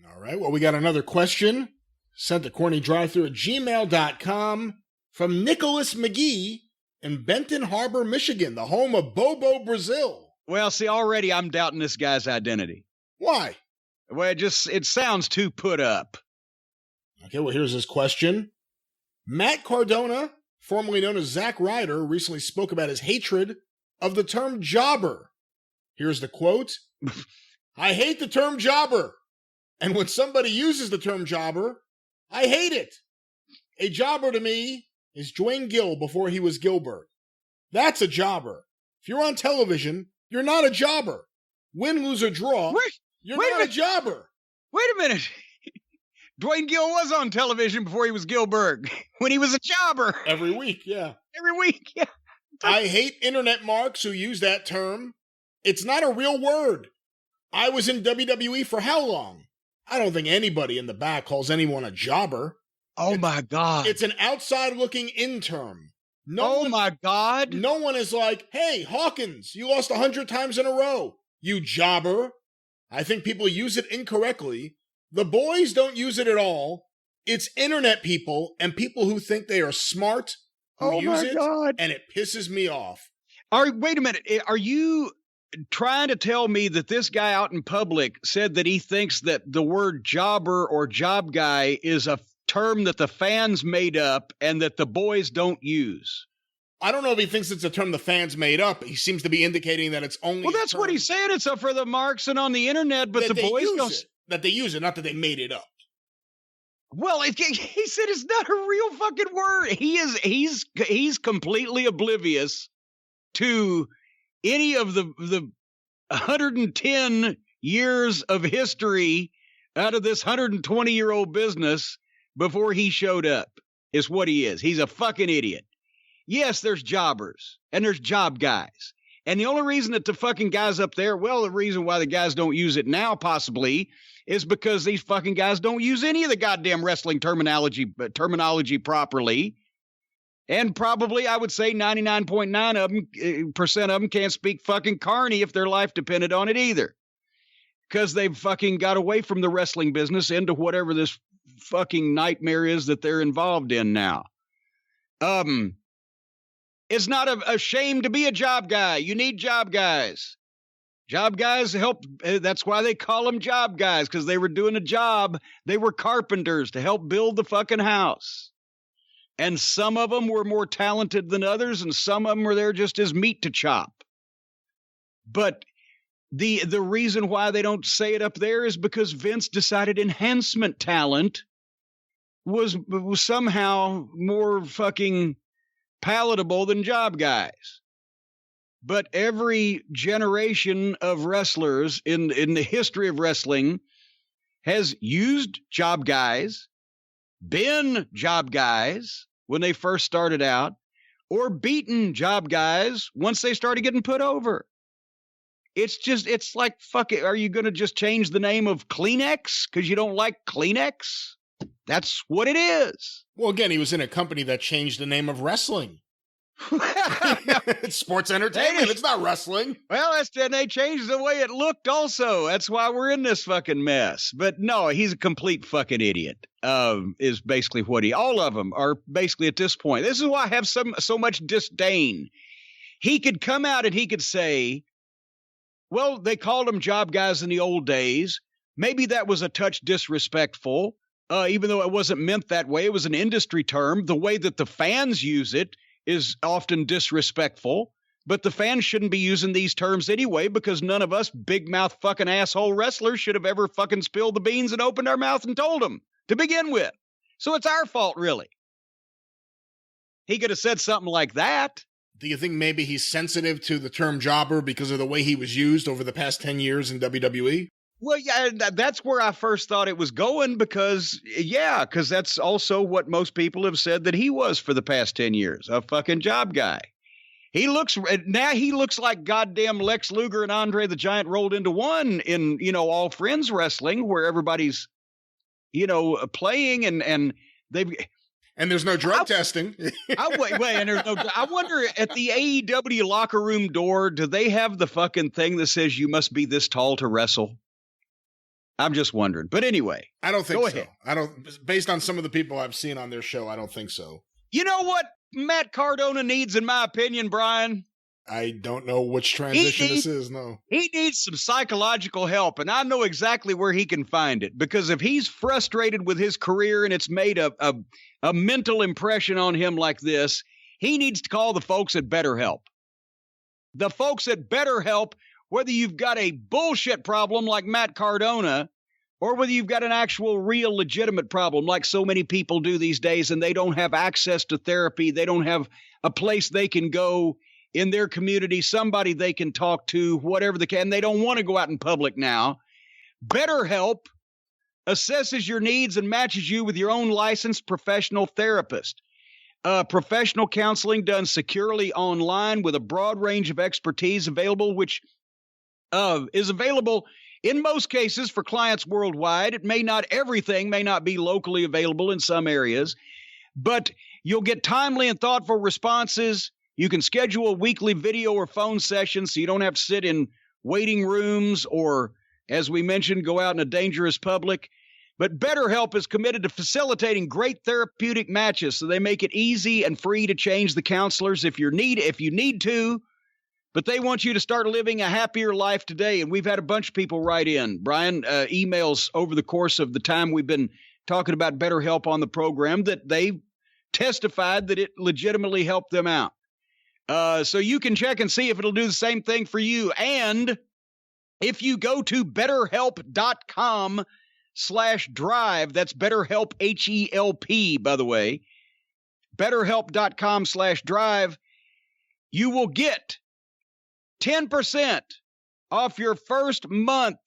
All right. Well, we got another question sent to CornyDriveThru at gmail.com from Nicholas McGee in Benton Harbor, Michigan, the home of Bobo Brazil. Well, see, already I'm doubting this guy's identity. Why? Well, it sounds too put up. Okay, well, here's his question. Matt Cardona, formerly known as Zack Ryder, recently spoke about his hatred of the term jobber. Here's the quote. I hate the term jobber. And when somebody uses the term jobber, I hate it. A jobber to me is Dwayne Gill before he was Gilbert. That's a jobber. If you're on television, you're not a jobber. Win, lose, or draw, you're not a jobber. Wait a minute. Dwayne Gill was on television before he was Gilbert, when he was a jobber. Every week, yeah. Every week, yeah. I hate internet marks who use that term. It's not a real word. I was in WWE for how long? I don't think anybody in the back calls anyone a jobber. My God. It's an outside-looking in term. My God. No one is like, hey, Hawkins, you lost 100 times in a row, you jobber. I think people use it incorrectly. The boys don't use it at all. It's internet people and people who think they are smart who use it, God. And it pisses me off. Wait a minute. Are you trying to tell me that this guy out in public said that he thinks that the word jobber or job guy is a term that the fans made up and that the boys don't use? I don't know if he thinks it's a term the fans made up. He seems to be indicating that it's only. Well, that's what he's saying. It's up for the marks and on the internet, but the boys don't. That they use it, not that they made it up. Well, he said it's not a real fucking word. He's completely oblivious to any of the 110 years of history out of this 120-year-old business before he showed up, is what he is. He's a fucking idiot. Yes, there's jobbers and there's job guys. And the only reason that the fucking guys up there, the reason why the guys don't use it now possibly is because these fucking guys don't use any of the goddamn wrestling terminology properly. And probably, I would say 99.9% of them can't speak fucking Carney if their life depended on it either. Because they've fucking got away from the wrestling business into whatever this fucking nightmare is that they're involved in now. It's not a shame to be a job guy. You need job guys. Job guys help. That's why they call them job guys, because they were doing a job. They were carpenters to help build the fucking house. And some of them were more talented than others, and some of them were there just as meat to chop. But the reason why they don't say it up there is because Vince decided enhancement talent was somehow more fucking palatable than job guys. But every generation of wrestlers in the history of wrestling has used job guys, been job guys when they first started out, or beaten job guys once they started getting put over. It's like, fuck it. Are you going to just change the name of Kleenex because you don't like Kleenex? That's what it is. Well, again, he was in a company that changed the name of wrestling. It's sports entertainment. It's not wrestling. Well, they changed the way it looked also. That's why we're in this fucking mess. But no, he's a complete fucking idiot. Is basically what all of them are basically at this point. This is why I have so much disdain. He could come out and he could say, well, they called them job guys in the old days. Maybe that was a touch disrespectful, even though it wasn't meant that way. It was an industry term. The way that the fans use it is often disrespectful, but the fans shouldn't be using these terms anyway, because none of us big mouth fucking asshole wrestlers should have ever fucking spilled the beans and opened our mouth and told them to begin with. So it's our fault, really. He could have said something like that. Do you think maybe he's sensitive to the term jobber because of the way he was used over the past 10 years in WWE? Well, yeah, that's where I first thought it was going, because that's also what most people have said that he was for the past 10 years, a fucking job guy. He looks like goddamn Lex Luger and Andre the Giant rolled into one in, All Friends Wrestling, where everybody's, playing and they've... And there's no drug testing. I wonder at the AEW locker room door, do they have the fucking thing that says you must be this tall to wrestle? I'm just wondering. But anyway. I don't think so. Ahead. I don't, based on some of the people I've seen on their show, I don't think so. You know what Matt Cardona needs, in my opinion, Brian? I don't know which transition this is, no. He needs some psychological help, and I know exactly where he can find it. Because if he's frustrated with his career and it's made a mental impression on him like this, he needs to call the folks at BetterHelp. The folks at BetterHelp, whether you've got a bullshit problem like Matt Cardona, or whether you've got an actual real legitimate problem like so many people do these days, and they don't have access to therapy, they don't have a place they can go in their community, somebody they can talk to, whatever they can. They don't want to go out in public now. BetterHelp assesses your needs and matches you with your own licensed professional therapist. Professional counseling done securely online with a broad range of expertise available, which is available in most cases for clients worldwide. Everything may not be locally available in some areas, but you'll get timely and thoughtful responses. You can schedule weekly video or phone sessions so you don't have to sit in waiting rooms or, as we mentioned, go out in a dangerous public. But BetterHelp is committed to facilitating great therapeutic matches, so they make it easy and free to change the counselors if you need to. But they want you to start living a happier life today. And we've had a bunch of people write in, Brian, emails over the course of the time we've been talking about BetterHelp on the program that they testified that it legitimately helped them out. So you can check and see if it'll do the same thing for you. And if you go to betterhelp.com/drive, that's BetterHelp, H-E-L-P, by the way, betterhelp.com/drive, you will get 10% off your first month,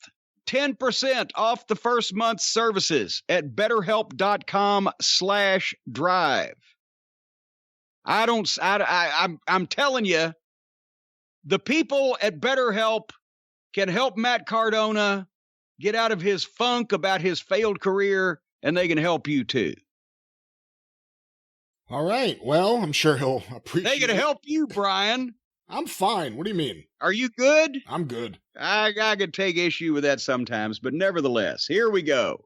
10% off the first month's services at betterhelp.com/drive. I'm telling you, the people at BetterHelp can help Matt Cardona get out of his funk about his failed career, and they can help you too. All right. Well, I'm sure he'll appreciate it. They can help you, Brian. I'm fine. What do you mean? Are you good? I'm good. I could take issue with that sometimes, but nevertheless, here we go.